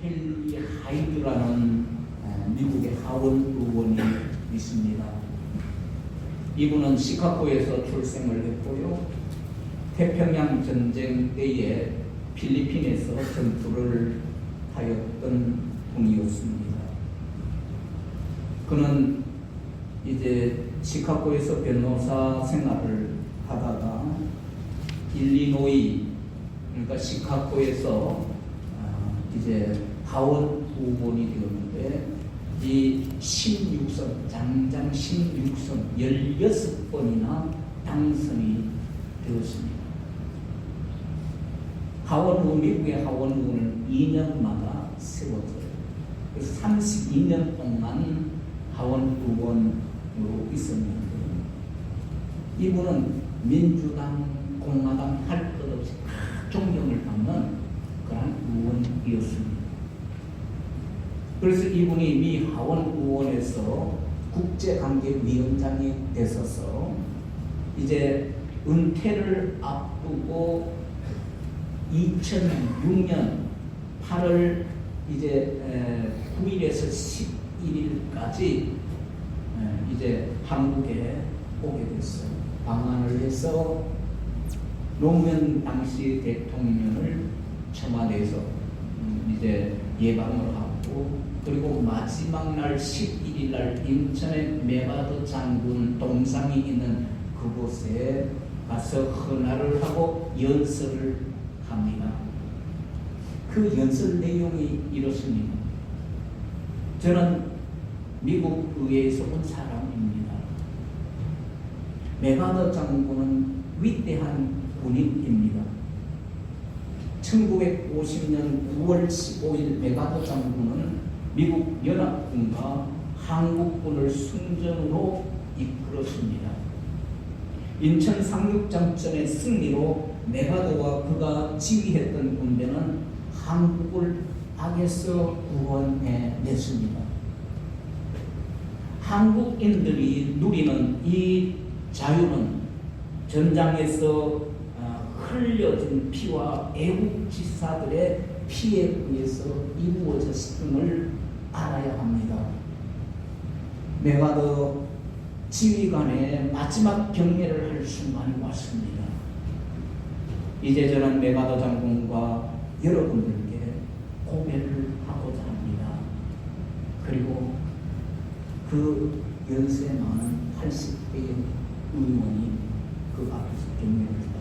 헨리 하이드라는 미국의 하원 의원이 있습니다. 이분은 시카고에서 출생을 했고요. 태평양 전쟁 때에 필리핀에서 전투를 하였던 분이었습니다. 그는 이제 시카고에서 변호사 생활을 하다가 일리노이, 그러니까 시카고에서 이제 하원 의원이 되었는데 이 16선, 장장 16선 16번이나 당선이 되었습니다. 미국의 하원 의원을 2년마다 세워져요. 그래서 32년 동안 하원 의원으로 있었는데 이분은 민주당, 공화당 할 것 없이 다 존경을 받는 그런 의원이었습니다. 그래서 이분이 미 하원 의원에서 국제관계위원장이 되셔서 이제 은퇴를 앞두고 2006년 8월 이제 9일에서 11일까지 이제 한국에 오게 됐어요. 방한을 해서 노무현 당시 대통령을 청와대에서 이제 예방을 하고, 그리고 마지막 날 11일 날 인천의 메가더 장군 동상이 있는 그곳에 가서 헌화를 하고 연설을 합니다. 그 연설 내용이 이렇습니다. 저는 미국 의회에서 온 사람입니다. 메가더 장군은 위대한 군인입니다. 1950년 9월 15일 메가더 장군은 미국 연합군과 한국군을 승전으로 이끌었습니다. 인천 상륙작전의 승리로 메가더와 그가 지휘했던 군대는 한국을 악에서 구원해냈습니다. 한국인들이 누리는 이 자유는 전장에서 흘려진 피와 애국지사들의 피에 의해서 이루어졌음을 알아야 합니다. 메가더 지휘관의 마지막 경례를 할 순간이 왔습니다. 이제 저는 메가더 장군과 여러분들께 고백을 하고자 합니다. 그리고 그 연세 많은 80대의 의원이 그 앞에서 경례를 했다.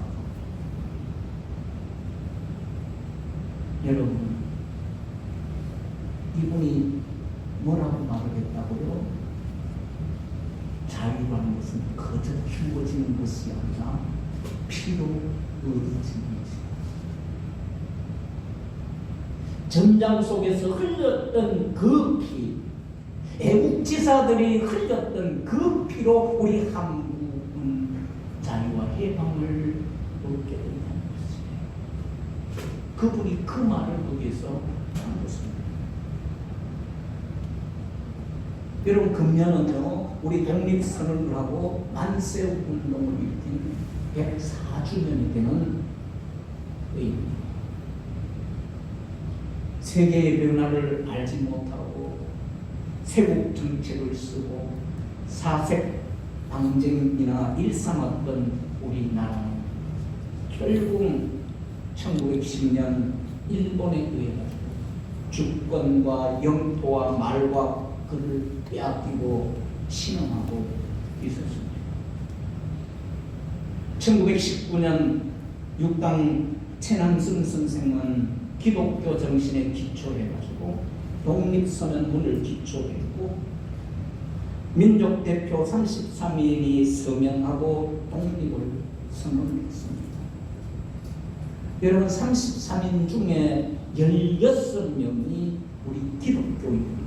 여러분, 이분이 뭐라고 말을 했다고요? 자유라는 것은 거저 키워지는 것이 아니라 피로 얻어지는 것이다. 전장 속에서 흘렸던 그 피, 애국지사들이 흘렸던 그 피로 우리 한국은 자유와 해방을 얻게 된다는 것이에요. 그분이 그 말을 거기에서 한 것입니다. 여러분, 금년은요 우리 독립선언을 하고 만세운동을 일으킨 104주년이 되는 해입니다. 세계의 변화를 알지 못하고 세국 정책을 쓰고 사색 방정이나 일삼았던 우리나라는 결국 1910년 일본에 의해 주권과 영토와 말과 그를 빼앗기고 신음하고 있었습니다. 1919년 육당 최남승 선생은 기독교 정신에 기초해가지고 독립선언문을 기초했고 민족 대표 33인이 서명하고 독립을 선언했습니다. 여러분, 33인 중에 16명이 우리 기독교인입니다.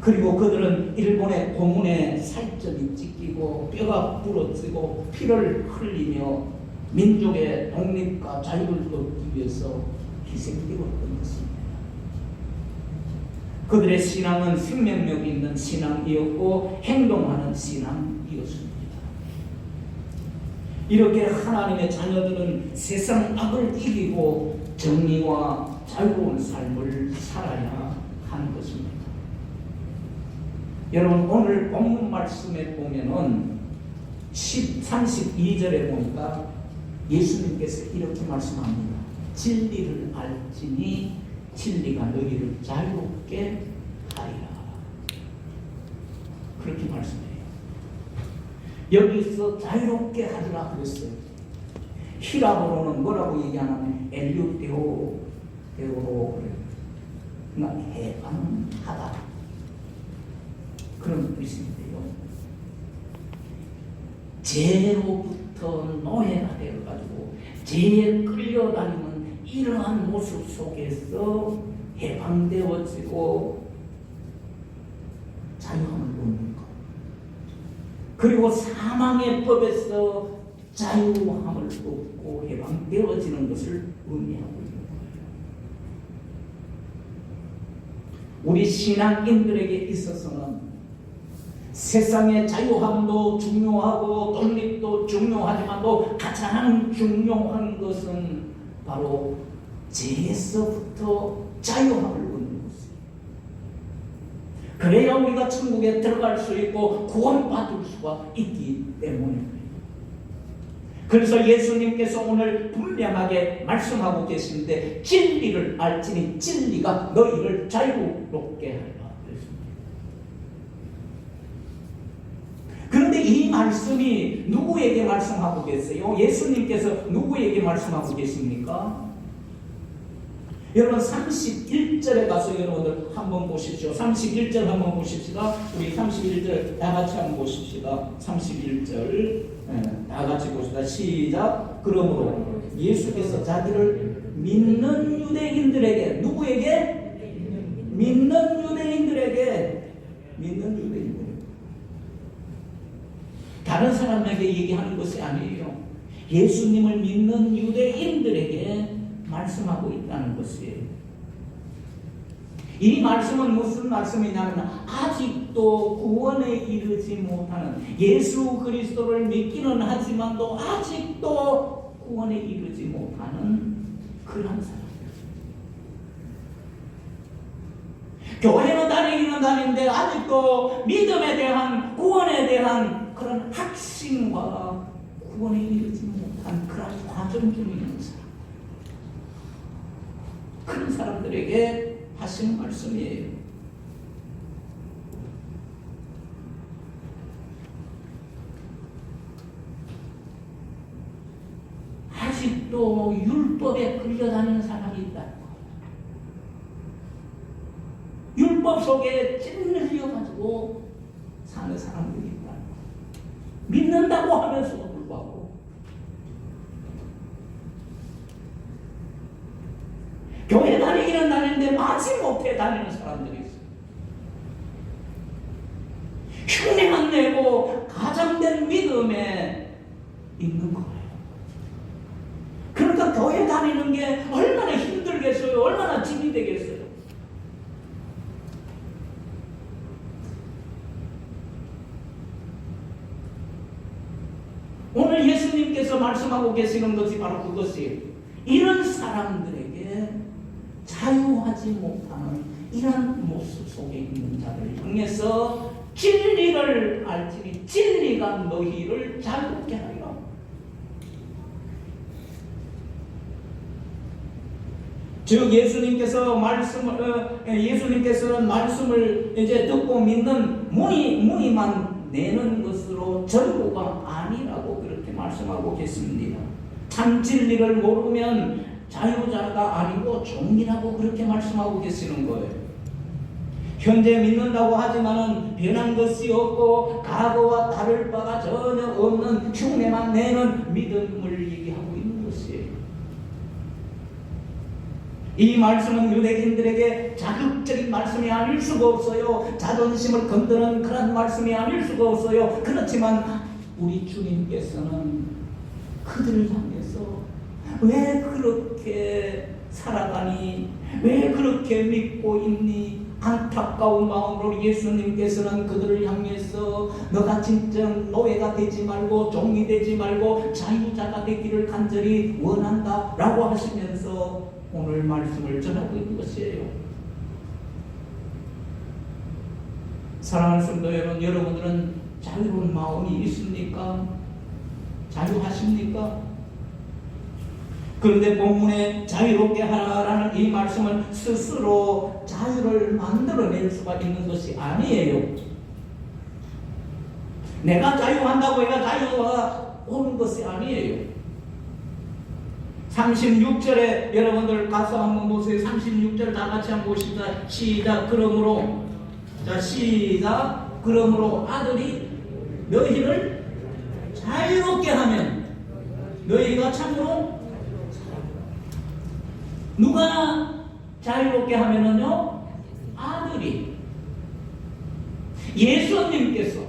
그리고 그들은 일본의 고문에 살점이 찢기고 뼈가 부러지고 피를 흘리며 민족의 독립과 자유를 얻기 위해서 희생되었던 것입니다. 그들의 신앙은 생명력 있는 신앙이었고 행동하는 신앙이었습니다. 이렇게 하나님의 자녀들은 세상 악을 이기고 정의와 자유로운 삶을 살아야 하는 것입니다. 여러분, 오늘 본문 말씀에 보면은 32절에 보니까 예수님께서 이렇게 말씀합니다. 진리를 알지니 진리가 너희를 자유롭게 하리라. 그렇게 말씀해요. 여기서 자유롭게 하리라 그랬어요. 히라보로는 뭐라고 얘기하냐면 엘류테오로 그래요. 그러니까 해방하다 그런 뜻인데요. 죄로부터 노예가 되어가지고 죄에 끌려다니는 이러한 모습 속에서 해방되어지고 자유함을 얻는 것, 그리고 사망의 법에서 자유함을 얻고 해방되어지는 것을 의미하고 있는 거예요. 우리 신앙인들에게 있어서는 세상의 자유함도 중요하고 독립도 중요하지만도 가장 중요한 것은 바로 죄에서부터 자유함을 얻는 것입니다. 그래야 우리가 천국에 들어갈 수 있고 구원받을 수가 있기 때문입니다. 그래서 예수님께서 오늘 분명하게 말씀하고 계시는데 진리를 알지니 진리가 너희를 자유롭게 하리라. 그런데 이 말씀이 누구에게 말씀하고 계세요? 예수님께서 누구에게 말씀하고 계십니까? 여러분 31절에 가서 여러분들 한번 보십시오. 31절 한번 보십시다. 우리 31절 다 같이 한번 보십시다. 31절 다 같이 보십시다. 시작. 그러므로 예수께서 자기를 믿는 유대인들에게, 누구에게? 믿는 유대인들에게, 믿는 유대인들, 다른 사람에게 얘기하는 것이 아니에요. 예수님을 믿는 유대인들에게 말씀하고 있다는 것이에요. 이 말씀은 무슨 말씀이냐면 아직도 구원에 이르지 못하는, 예수 그리스도를 믿기는 하지만도 아직도 구원에 이르지 못하는 그런 사람들. 교회는 다니기는 다니는데 아직도 믿음에 대한, 구원에 대한 그런 확신과 구원에 이르지 못한 그런 과정 중에 있는 사람, 그런 사람들에게 하시는 말씀이에요. 아직도 율법에 끌려다니는 사람이 있다. 율법 속에 찔려가지고 사는 사람들이 있다. 믿는다고 하면서도 불구하고 교회 다니기는 다니는데 마지못해 다니는 사람들이 있어요. 흉내만 내고 가장된 믿음에 있는 거예요. 그러니까 교회 다니는 게 얼마나 힘들겠어요? 얼마나 짐이 되겠어요? 오늘 예수님께서 말씀하고 계시는 것이 바로 그것이에요. 이런 사람들에게 자유하지 못하는 이런 모습 속에 있는 자를 향해서 진리를 알지니 진리가 너희를 자유롭게 하리라. 즉 예수님께서는 말씀을 이제 듣고 믿는 무늬만 내는 것으로 전부가 아니라고 그렇게 말씀하고 계십니다. 참 진리를 모르면 자유자가 아니고 종이라고 그렇게 말씀하고 계시는 거예요. 현재 믿는다고 하지만은 변한 것이 없고 과거와 다를 바가 전혀 없는 흉내만 내는 믿음을 얘기하고 있는 것이에요. 이 말씀은 유대인들에게 자극적인 말씀이 아닐 수가 없어요. 자존심을 건드는 그런 말씀이 아닐 수가 없어요. 그렇지만 우리 주님께서는 그들을 향해서 왜 그렇게 살아가니? 왜 그렇게 믿고 있니? 안타까운 마음으로 예수님께서는 그들을 향해서 너가 진짜 노예가 되지 말고 종이 되지 말고 자유자가 되기를 간절히 원한다 라고 하시면서 오늘 말씀을 전하고 있는 것이에요. 사랑하는 성도 여러분, 여러분들은 자유로운 마음이 있습니까? 자유하십니까? 그런데 본문에 자유롭게 하라라는 이 말씀은 스스로 자유를 만들어낼 수가 있는 것이 아니에요. 내가 자유한다고 해가 자유가 오는 것이 아니에요. 36절에 여러분들 가서 한번 보세요. 36절 다 같이 한번 보십시다. 시작. 그러므로, 자 시작. 그러므로 아들이 너희를 자유롭게 하면 너희가 참으로 누가 자유롭게 하면은요, 아들이, 예수님께서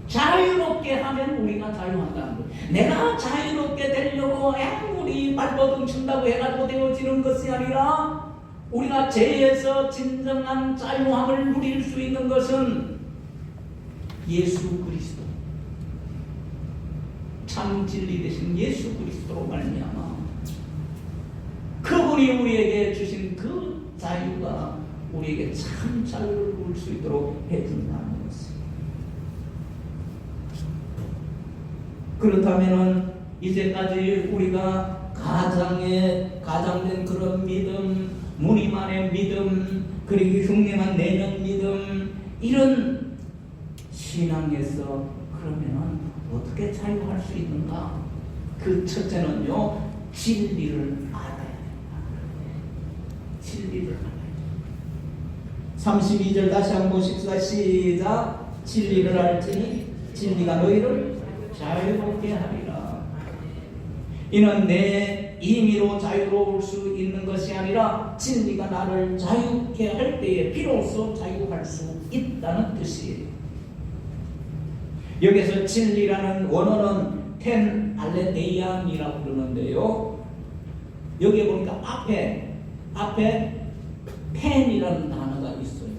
자유롭게 하면 우리가 자유한다는 거예요. 내가 자유롭게 되려고 아무리 발버둥 친다고 해가지고 되어지는 것이 아니라 우리가 죄에서 진정한 자유함을 누릴 수 있는 것은 예수 그리스도, 참 진리 되신 예수 그리스도로 말미암아 그분이 우리에게 주신 그 자유가 우리에게 참 자유를 누릴 수 있도록 해준다는 것입니다. 그렇다면 이제까지 우리가 가장된 그런 믿음, 무님 안의 믿음, 그리고 흉내만 내는 믿음, 이런 신앙에서 그러면 어떻게 자유할 수 있는가? 그 첫째는요, 진리를 알아야 된다. 진리를 알아야 된다. 32절 다시 한번 보십시다. 시작. 진리를 알지니 진리가 너희를 자유롭게 하리라. 이는 내 임의로 자유로울 수 있는 것이 아니라 진리가 나를 자유케 할 때에 비로소 자유할 수 있다는 뜻이에요. 여기서 진리라는 원어는 텐 알레데이안이라고 그러는데요, 여기에 보니까 앞에 펜이라는 단어가 있어요.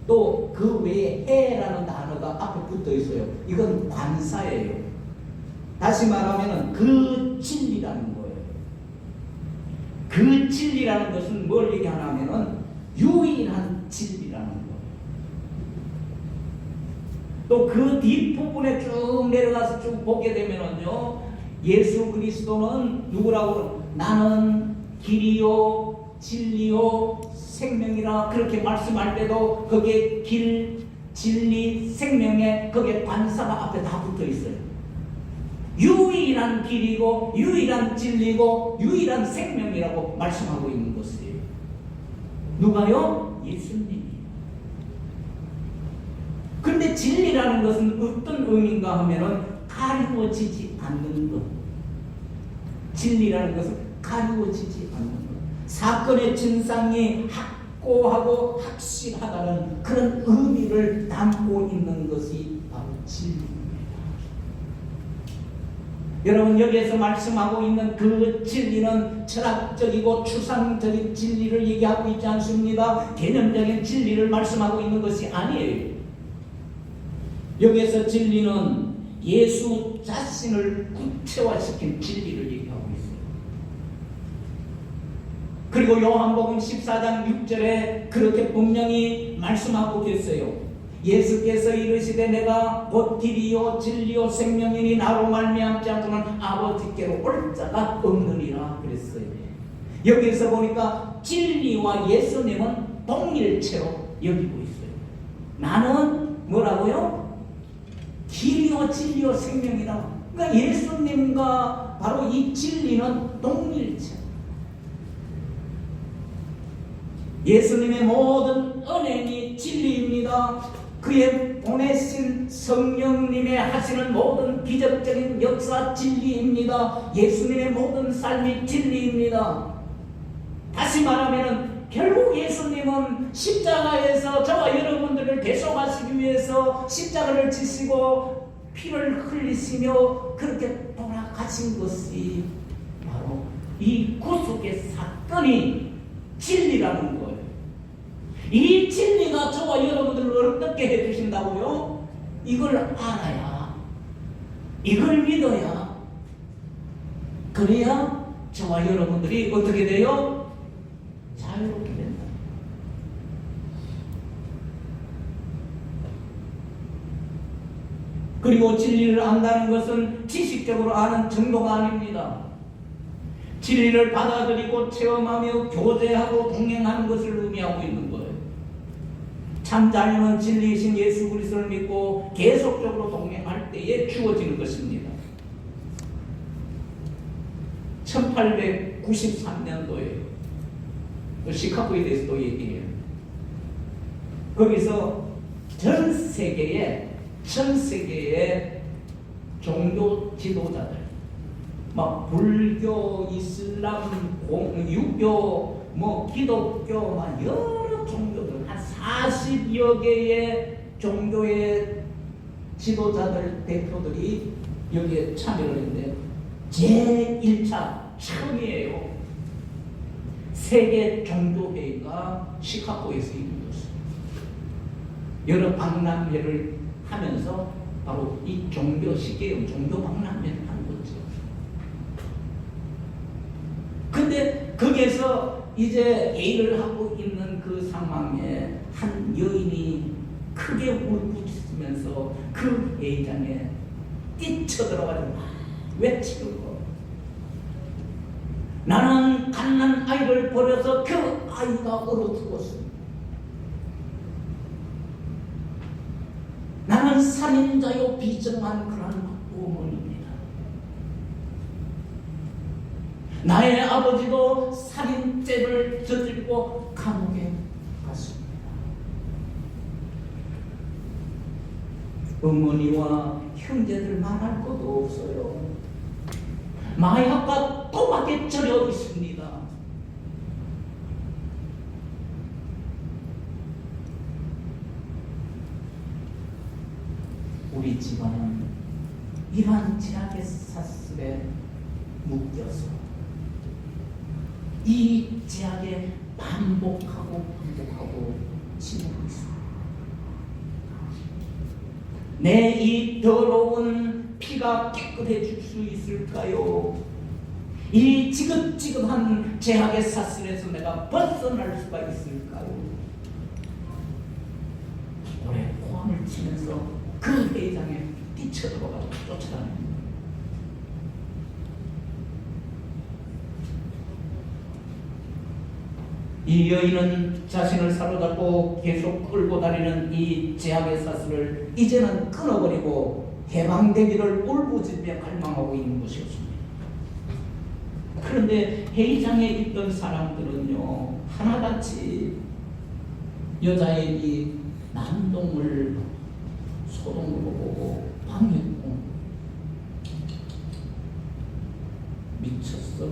또 그 외에 해라는 단어가 앞에 붙어 있어요. 이건 관사예요. 다시 말하면 그 진리라는 거예요. 그 진리라는 것은 뭘 얘기하냐면은 유일한 진리라는 거예요. 또 그 뒷부분에 쭉 내려가서 쭉 보게 되면은요, 예수 그리스도는 누구라고? 나는 길이요 진리요 생명이라 그렇게 말씀할 때도 거기에 길, 진리, 생명에 거기에 관사가 앞에 다 붙어 있어요. 유일한 길이고 유일한 진리고 유일한 생명이라고 말씀하고 있는 것이에요. 누가요? 예수님이. 근데 진리라는 것은 어떤 의미인가 하면은 가리워지지 않는 것. 진리라는 것은 가리워지지 않는 것. 사건의 진상이 확고하고 확실하다는 그런 의미를 담고 있는 것이 바로 진리입니다. 여러분, 여기에서 말씀하고 있는 그 진리는 철학적이고 추상적인 진리를 얘기하고 있지 않습니다. 개념적인 진리를 말씀하고 있는 것이 아니에요. 여기에서 진리는 예수 자신을 구체화시킨 진리를 얘기하고 있어요. 그리고 요한복음 14장 6절에 그렇게 분명히 말씀하고 계세요. 예수께서 이르시되 내가 곧 길이요 진리요 생명이니 나로 말미암지 않고는 아버지께로 올 자가 없느니라 그랬어요. 여기에서 보니까 진리와 예수님은 동일체로 여기고 있어요. 나는 뭐라고요? 길이요 진리요 생명이라. 그러니까 예수님과 바로 이 진리는 동일체. 예수님의 모든 은행이 진리입니다. 그의 보내신 성령님의 하시는 모든 기적적인 역사 진리입니다. 예수님의 모든 삶이 진리입니다. 다시 말하면 결국 예수님은 십자가에서 저와 여러분들을 대속하시기 위해서 십자가를 지시고 피를 흘리시며 그렇게 돌아가신 것이 바로 이 구속의 사건이 진리라는 거예요. 이 진리가 저와 여러분들을 어떻게 해주신다고요? 이걸 알아야, 이걸 믿어야, 그래야 저와 여러분들이 어떻게 돼요? 자유롭게 된다. 그리고 진리를 안다는 것은 지식적으로 아는 정도가 아닙니다. 진리를 받아들이고 체험하며 교제하고 동행하는 것을 의미하고 있는 거예요. 참 자유는 진리이신 예수 그리스도를 믿고 계속적으로 동행할 때에 주어지는 것입니다. 1893년도에 시카고에 대해서 또 얘기해요. 거기서 전 세계의 종교 지도자들, 막 불교, 이슬람, 유교, 기독교, 막 여러 종교들 한 40여 개의 종교의 지도자들 대표들이 여기에 참여를 했는데 제1차 처음이에요. 세계 종교회의가 시카고에서 이루어졌어요. 여러 박람회를 하면서 바로 이 종교 시계의 종교 박람회를 한 거죠. 근데 거기에서 이제 회의를 하고 있는 그 상황에 한 여인이 크게 울부짖으면서 그 회의장에 뛰쳐들어가지고 외치는 거. 나는 갓난 아이를 버려서 그 아이가 얼어 죽었습니다. 나는 살인자요 비정한 그런 어머니입니다. 나의 아버지도 살인죄를 저지르고 감옥에 갔습니다. 어머니와 형제들 말할 것도 없어요. 마약과 도박에 절여 있습니다. 우리 집안은 이러한 제약의 사슬에 묶여서 이 제약에 반복하고 지내고 있습니다. 내 이 더러운 피가 깨끗해질 수 있을까요? 이 지긋지긋한 제약의 사슬에서 내가 벗어날 수가 있을까요? 오래 포함을 치면서 그 회의장에 뛰쳐들어가서 쫓아다닙니다. 이 여인은 자신을 사로잡고 계속 끌고 다니는 이 제약의 사슬을 이제는 끊어버리고 해방되기를 울부짖으며 갈망하고 있는 것이었습니다. 그런데 회의장에 있던 사람들은요, 하나같이 여자의 이 난동을 소동으로 보고 방했고, 미쳤어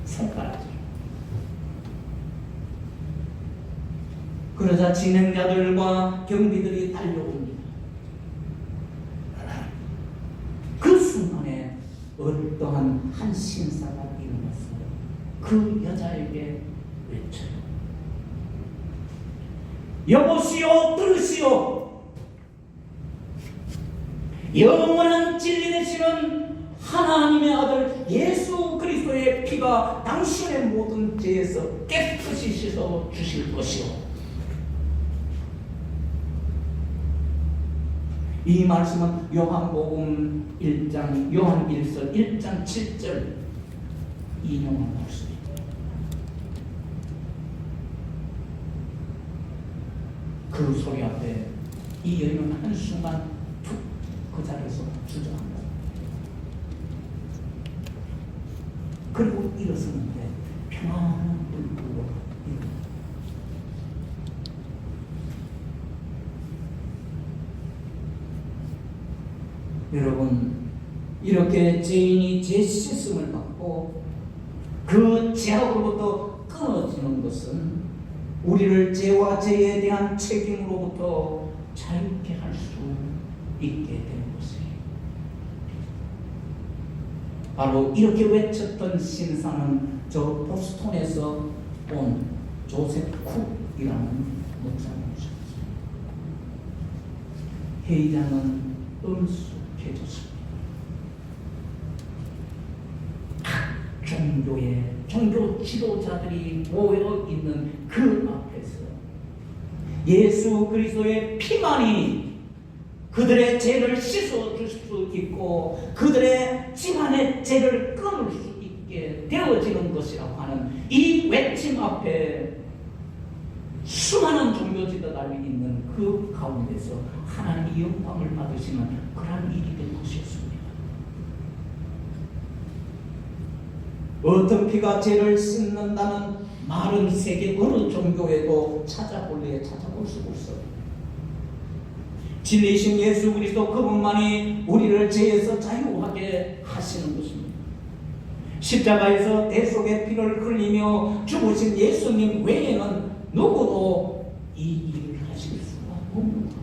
손가락질. 그러자 진행자들과 경비들이 달려옵니다. 그 순간에 어떠한 한 신사가 일어났어요. 그 여자에게 외쳐요. 여보시오, 들으시오. 영원한 진리 되시는 하나님의 아들 예수 그리스도의 피가 당신의 모든 죄에서 깨끗이 씻어 주실 것이요. 이 말씀은 요한복음 1장 요한 1서 1장 7절 인용한 말씀입니다. 그 소리 앞에 이 여인은 한순간 툭 그 자리에서 주저앉았습니다. 그리고 일어섰는데 평안한 얼굴로 여러분, 이렇게 죄인이 죄 씻음을 받고 그 죄악으로부터 끊어지는 것은 우리를 죄와 죄에 대한 책임으로부터 자유케 할 수 있게 되는 것이에요. 바로 이렇게 외쳤던 신사는 저 보스턴에서 온 조셉 쿡이라는 목사님이셨어요. 회의장은 엄숙해졌습니다. 종교 지도자들이 모여 있는 그 앞에서 예수 그리스도의 피만이 그들의 죄를 씻어줄 수 있고 그들의 집안의 죄를 끊을 수 있게 되어지는 것이라고 하는 이 외침 앞에 수많은 종교 지도자들이 있는 그 가운데서 하나님의 영광을 받으시는 그러한 일이 된 것이었습니다. 어떤 피가 죄를 씻는다는 말은 세계 어느 종교에도 찾아볼 수가 없어요. 진리이신 예수 그리스도 그분만이 우리를 죄에서 자유하게 하시는 것입니다. 십자가에서 대속의 피를 흘리며 죽으신 예수님 외에는 누구도 이 일을 하실 수가 없는 거예요.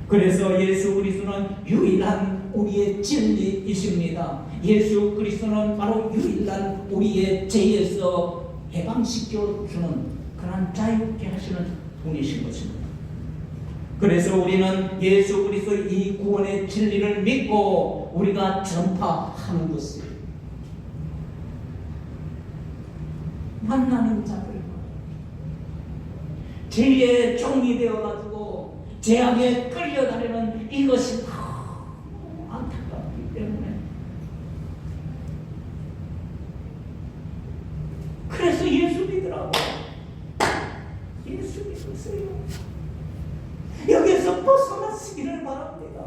그래서 예수 그리스도는 유일한 우리의 진리이십니다. 예수 그리스도는 바로 유일한 우리의 죄에서 해방시켜주는 그런 자유롭게 하시는 분이신 것입니다. 그래서 우리는 예수 그리스도의 이 구원의 진리를 믿고 우리가 전파하는 것이 만나는 자들 죄의 종이 되어가지고 죄악에 끌려다니는 이것이 너무 안타깝기 때문에 그래서 예수 믿으라고 예수 믿으세요. 여기서 벗어나시기를 바랍니다.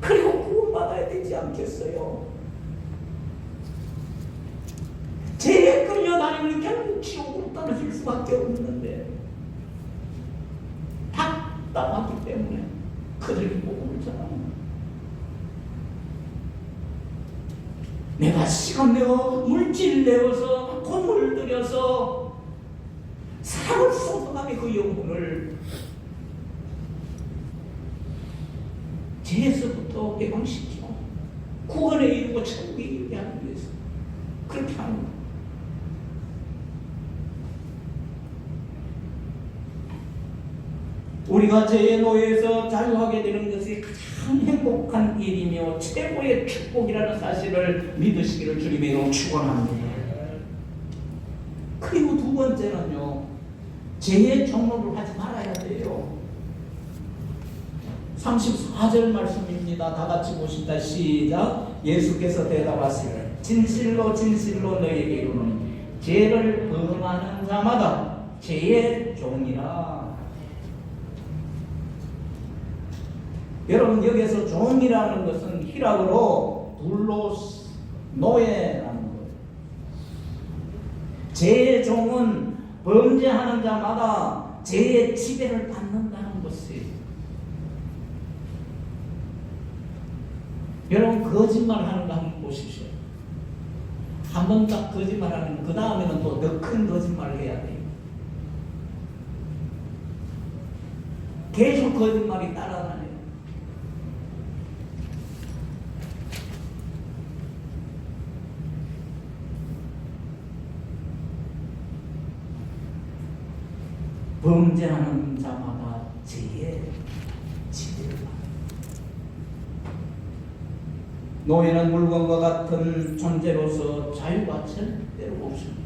그리고 구원받아야 되지 않겠어요? 죄에 끌려다니면 결국 지옥으로 떨어질 수밖에 없는데 답답하기 때문에 그들이 복음을 전합니다. 내가 시간 내어 물질 내어서 돈을 들여서 사람을 쏟아가며 그 영혼을 죄에서부터 해방시키고 구원에 이르고 천국에 이르게 하기 위해서 그렇게 하는 거예요. 우리가 죄의 노예에서 자유하게 되는 것이 가장 행복한 일이며 최고의 축복이라는 사실을 믿으시기를 주님의 이름으로 축원합니다. 그리고 두 번째는요, 죄의 종로를 하지 말아야 돼요. 34절 말씀입니다. 다 같이 보십니다. 시작. 예수께서 대답하시되 진실로 진실로 너희에게 이르노니 죄를 범하는 자마다 죄의 종이라. 여러분, 여기서 종이라는 것은 히라브로 둘로스 노예라는 거예요. 죄의 종은 범죄하는 자마다 죄의 지배를 받는다는 것이에요. 여러분, 거짓말하는 거 한번 보십시오. 한 번 딱 거짓말하면 그 다음에는 또 더 큰 거짓말을 해야 돼요. 계속 거짓말이 따라다녀요. 범죄하는 자마다 죄의 지배를 받는다. 노예는 물건과 같은 존재로서 자유가 절대로 없습니다.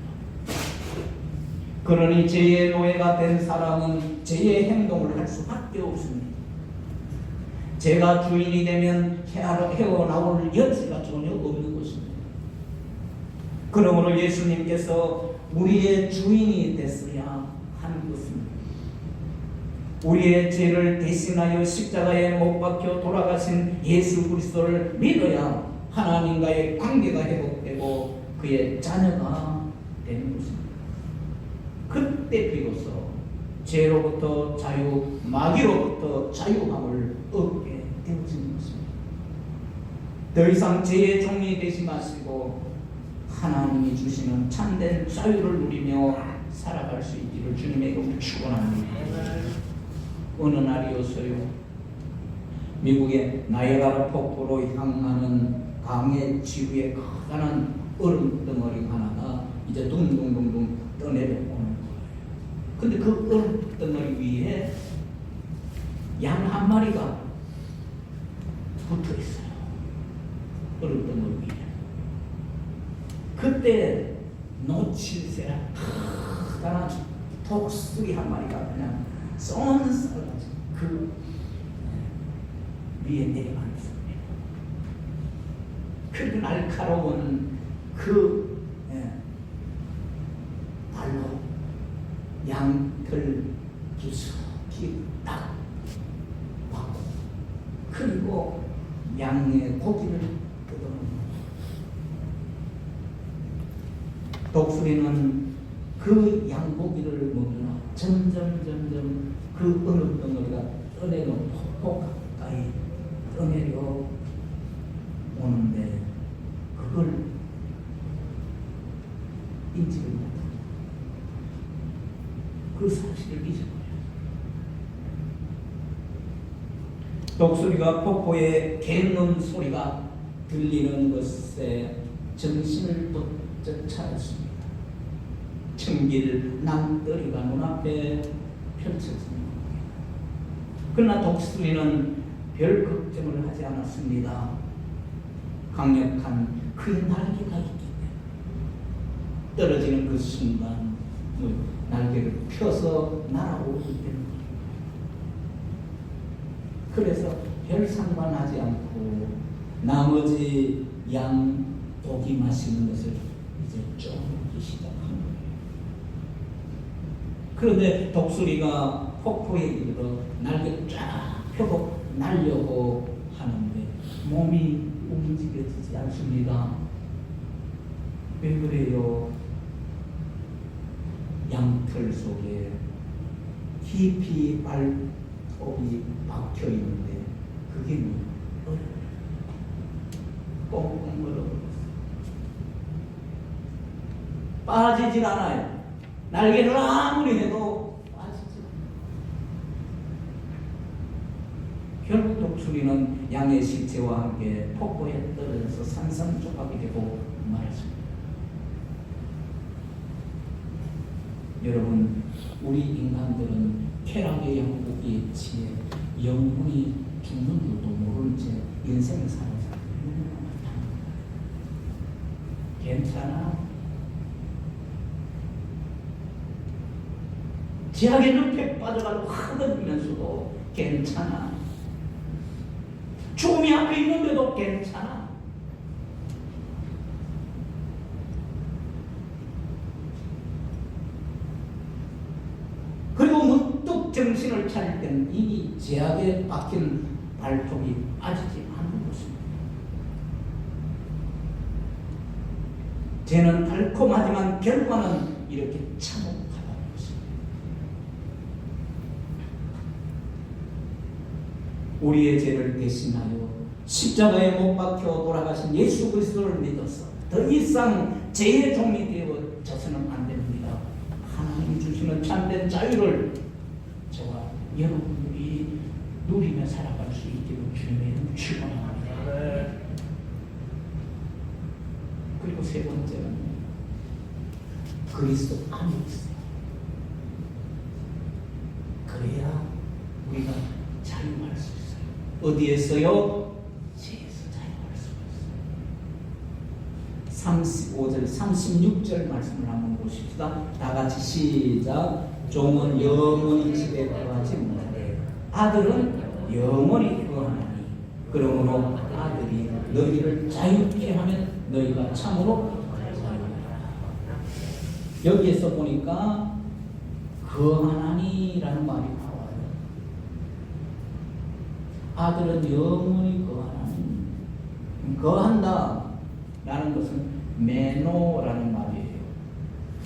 그러니 죄의 노예가 된 사람은 죄의 행동을 할 수밖에 없습니다. 죄가 주인이 되면 헤어나올 여지가 전혀 없는 것입니다. 그러므로 예수님께서 우리의 주인이 됐어야 하는 것입니다. 우리의 죄를 대신하여 십자가에 못 박혀 돌아가신 예수 그리스도를 믿어야 하나님과의 관계가 회복되고 그의 자녀가 되는 것입니다. 그때 비로소 죄로부터 자유, 마귀로부터 자유함을 얻게 되어지는 것입니다. 더 이상 죄의 종이 되지 마시고 하나님이 주시는 참된 자유를 누리며 살아갈 수 있기를 주님의 이름으로 축원합니다. 어느 날이었어요. 미국의 나이아가라 폭포로 향하는 강의 지구에 커다란 얼음 덩어리 하나가 이제 둥둥둥둥 떠내려오는 거예요. 근데 그 얼음 덩어리 위에 양 한 마리가 붙어 있어요. 얼음덩어리 위에. 그때 놓칠새라 크다란 독수리 한 마리가 그냥 쏜살같이 그 위에 내려앉습니다. 그 날카로운 그 발로 양털 깊숙이 딱 박고, 그리고 양의 고기를 뜯어먹는. 독수리는 그 양고기를 먹으나 점점 그 얼음덩어리가 떠내려 폭포 가까이 떠내려 오는데 그걸 인지를 못합니다. 그 사실을 잊어버려요. 독수리가 폭포에 갱는 소리가 들리는 것에 정신을 번쩍 차렸습니다. 청길 남더리가 눈앞에 펼쳐집니다. 그러나 독수리는 별 걱정을 하지 않았습니다. 강력한 그의 날개가 있기 때문에 떨어지는 그 순간 날개를 펴서 날아오르기 때문에, 그래서 별 상관하지 않고 나머지 양 고기 마시는 것을 이제 쪼기 시작한 거예요. 그런데 독수리가 폭포에 이르러 날개 쫙 펴고 날려고 하는데 몸이 움직여지지 않습니다. 왜 그래요? 양털 속에 깊이 발톱이 박혀 있는데 그게 꽁꽁 얼어버렸어요. 빠지질 않아요. 날개를 아무리 해도 빠지질 않아요. 결국 독수리는 양의 시체와 함께 폭포에 떨어져서 산산조각이 되고 말았습니다. 여러분, 우리 인간들은 쾌락의 영국에 취해 영혼이 죽는 줄도 모른 채 인생을 사는 사람들이 많다. 괜찮아? 지하의 늪에 빠져가지고 흐느끼면서도 괜찮아. 죽음이 앞에 있는데도 괜찮아. 그리고 문득 정신을 차릴 때는 이미 제약에 박힌 발톱이 빠지지 않는 것입니다. 죄는 달콤하지만 결과는 이렇게 참혹하다는 것입니다. 우리의 죄를 대신하여 십자가에 못 박혀 돌아가신 예수 그리스도를 믿어서 더 이상 죄의 종이 되어져서는 안 됩니다. 하나님이 주시는 참된 자유를 저와 여러분들이 누리며 살아갈 수 있기를 주님의 이름으로 축원합니다. 네. 그리고 세 번째는 그리스도 안에 있어요. 그래야 우리가 자유할 수 있어요. 어디에서요? 죄에서 자유할 수가 있어요. 35절, 36절 말씀을 한번 보십시다. 다 같이 시작. 종은 영원히 집에 거하지 못하되 아들은 영원히 거하나니 그러므로 아들이 너희를 자유케 하면 너희가 참으로 자유하라. 여기에서 보니까 거하나니라는 말이 나와요. 아들은 영원히 거하나니. 거한다 라는 것은 메노라는 말이에요.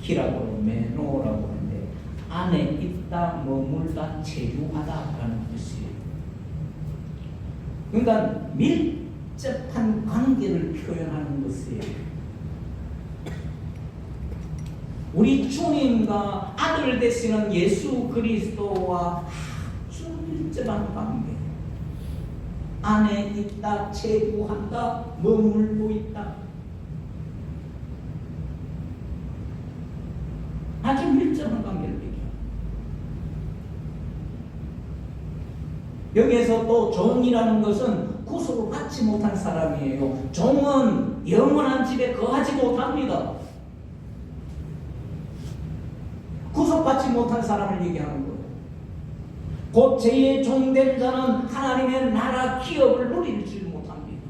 히라고로 메노라고 하는데 안에 있다, 머물다, 체류하다라는 뜻이에요. 그러니까 밀접한 관계를 표현하는 것이에요. 우리 주님과 아들 되시는 예수 그리스도와 아주 밀접한 관계. 안에 있다, 체류한다, 머물고 있다. 아주 밀접한 관계를 얘기합니다. 여기에서 또 종이라는 것은 구속을 받지 못한 사람이에요. 종은 영원한 집에 거하지 못합니다. 구속받지 못한 사람을 얘기하는 거예요. 곧 제2의 종된 자는 하나님의 나라 기업을 누리지 못합니다.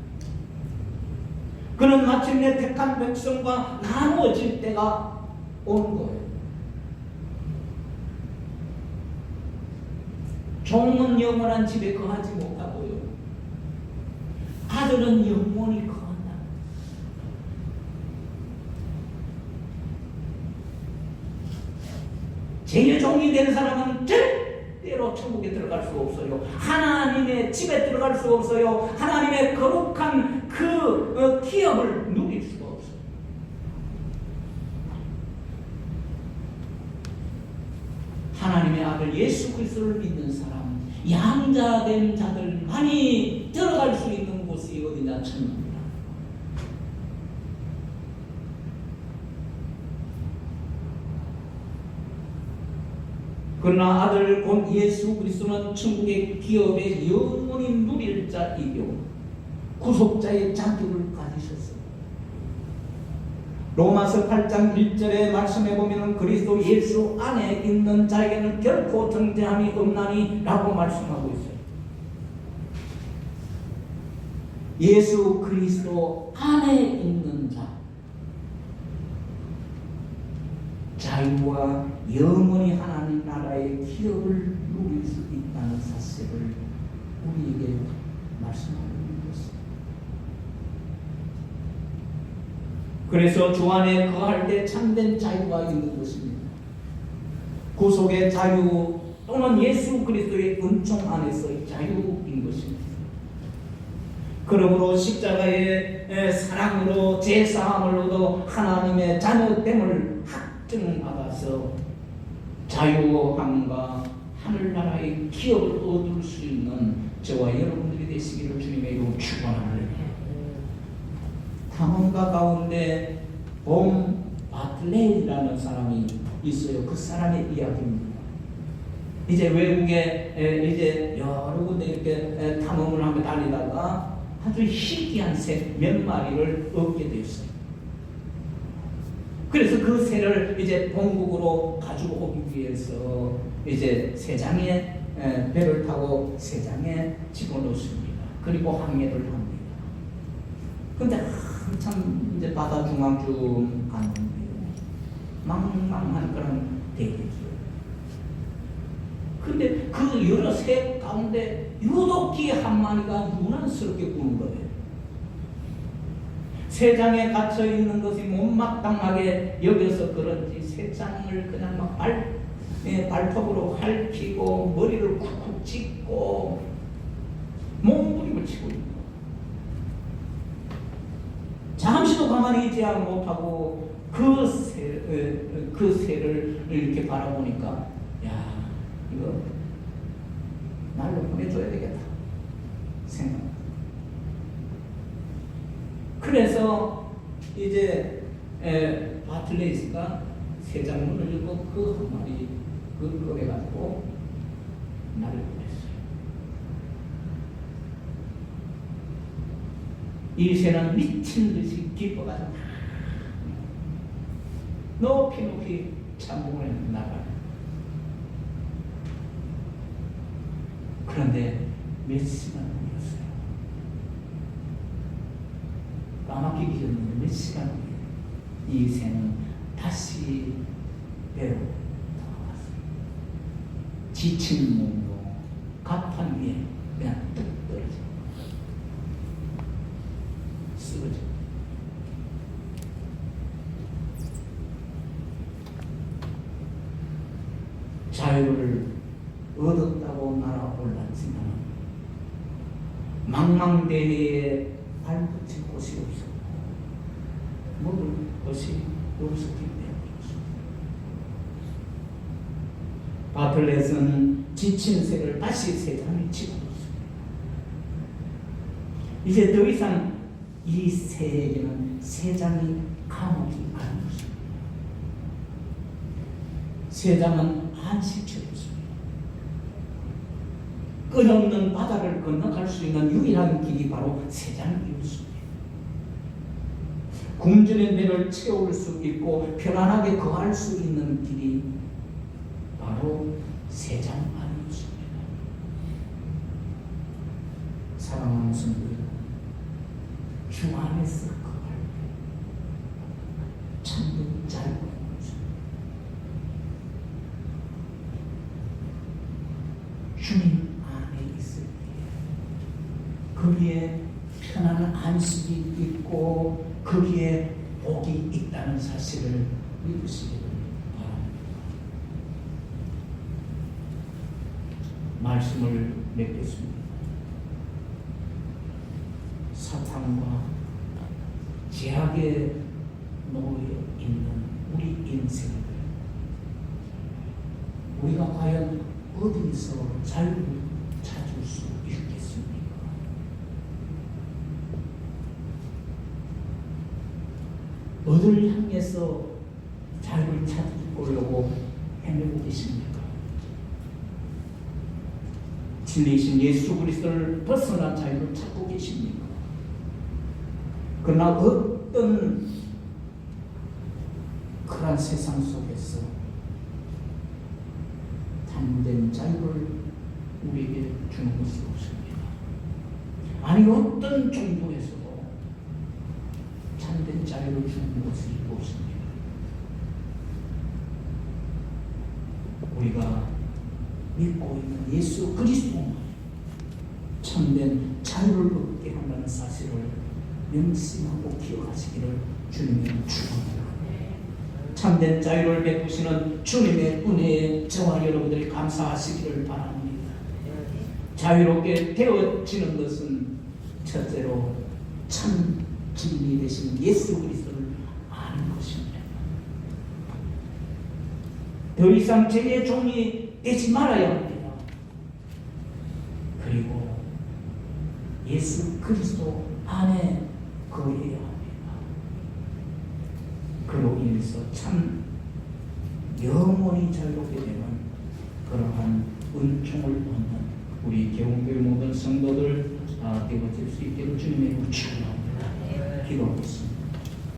그는 마침내 택한 백성과 나누어질 때가 오는 거예요. 종은 영원한 집에 거하지 못하고요. 아들은 영원히 거한다. 제2의 종이 된 사람은 절대로 천국에 들어갈 수 없어요. 하나님의 집에 들어갈 수 없어요. 하나님의 거룩한 그 기업을 누릴 수가 없어요. 하나님의 아들 예수 그리스도를 믿는 사람, 양자된 자들만이 들어갈 수 있는 곳이 어디냐? 천국이다. 그러나 아들 곧 예수 그리스도는 천국의 기업의 영원히 누릴 자이요 구속자의 자격을 가지셨어요. 로마서 8장 1절에 말씀해 보면 그리스도 예수 안에 있는 자에게는 결코 정죄함이 없나니 라고 말씀하고 있어요. 예수 그리스도 안에 있는 자, 자유와 영원히 하나님 나라의 기업을 누릴 수 있다는 사실을 우리에게 말씀하고 있는 것입니다. 그래서 주 안에 거할 때 참된 자유가 있는 것입니다. 구속의 자유 또는 예수 그리스도의 은총 안에서의 자유인 것입니다. 그러므로 십자가의 사랑으로 제사함을 얻어 하나님의 자녀됨을 확증받아서 자유함과 하늘나라의 기업을 얻을 수 있는 저와 여러분들이 되시기를 주님의 이름으로 축원합니다. 탐험가 가운데 봄 바틀레이라는 사람이 있어요. 그 사람의 이야기입니다. 이제 외국에 이제 여러 군데 이렇게 탐험을 하며 다니다가 아주 희귀한 새 몇 마리를 얻게 되었어요. 그래서 그 새를 이제 본국으로 가지고 오기 위해서 이제 세장에 배를 타고 세장에 집어넣습니다. 그리고 항해를 합니다. 근데 한참 이제 바다 중앙쯤 가는데요. 망망한 그런 대기죠. 근데 그 여러 새 가운데 유독 기 한 마리가 유난스럽게 구는 거예요. 세장에 갇혀 있는 것이 못마땅하게 여겨서 그런지 세장을 그냥 막 발톱으로 핥히고 머리를 쿡쿡 찢고 몸부림을 치고 있는 거예요. 잠시도 가만히 있지 못하고 그 새를 이렇게 바라보니까 야, 이거 날로 보내줘야 되겠다 생각. 그래서 이제 바틀레이스가 세장 문을 열고 그 한 마리 그 꺼내가지고 나를 보냈어요. 이 새는 미친 듯이 기뻐가지고 높이 높이 참봉을 나가요. 그런데 몇 시간 후였어요. 까맣게 기었는데 몇 시간 후에 이 새는 다시 배로 돌아왔어요. 지친 몸으로 갑판 위에 그냥 뚝 떨어져 쓰러져. 자유를 얻었다고 날아올랐지만 망망대해에 발붙일 곳이 없었고 먹을 것이 없었기 때문이었습니다. 바틀렛은 지친 새를 다시 세상에 집어넣었습니다. 이제 더 이상 이 새에게는 세장이 감옥이 아니었습니다. 세장은 안식처였습니다. 끝없는 바다를 건너갈 수 있는 유일한 길이 바로 세상이었습니다. 굶주린 배를 채울 수 있고 편안하게 거할 수 있는 길이 바로 세상 안이었습니다. 사랑하는 성도 여러분, 주 안에서 거할 때 참된 자유가 주님 안에 있을 때 거기에 편안한 안식이 있고 거기에 복이 있다는 사실을 믿으시기를 바랍니다. 말씀을 맺겠습니다. 사탄과 제약에 놓여 있는 우리 인생을 우리가 과연 어디서 자유를 찾을 수 있겠습니까? 어디를 향해서 자유를 찾으려고 헤매고 계십니까? 진리이신 예수 그리스도를 벗어난 자유를 찾고 계십니까? 그러나 어떤 그런 세상 속에서 참된 자유를 우리에게 주는 것이 없습니다. 아니 어떤 종교에서도 참된 자유를 주는 것이 없습니다. 우리가 믿고 있는 예수 그리스도만 참된 자유를 얻게 한다는 사실을 명심하고 기억하시기를 주님의 축원합니다. 참된 자유를 베푸시는 주님의 은혜에 저와 여러분들이 감사하시기를 바랍니다. 자유롭게 되어지는 것은 첫째로 참 진리 되신 예수 그리스도를 아는 것입니다. 더 이상 죄의 종이 되지 말아야 합니다. 그리고 예수 그리스도 안에 거해야 합니다. 그로 인해서 참 영원히 자유롭게 되는 그러한 은총을 얻는 우리 개운교회 모든 성도들 되어질 수 있기를 주님의 축원합니다. 기도하겠습니다.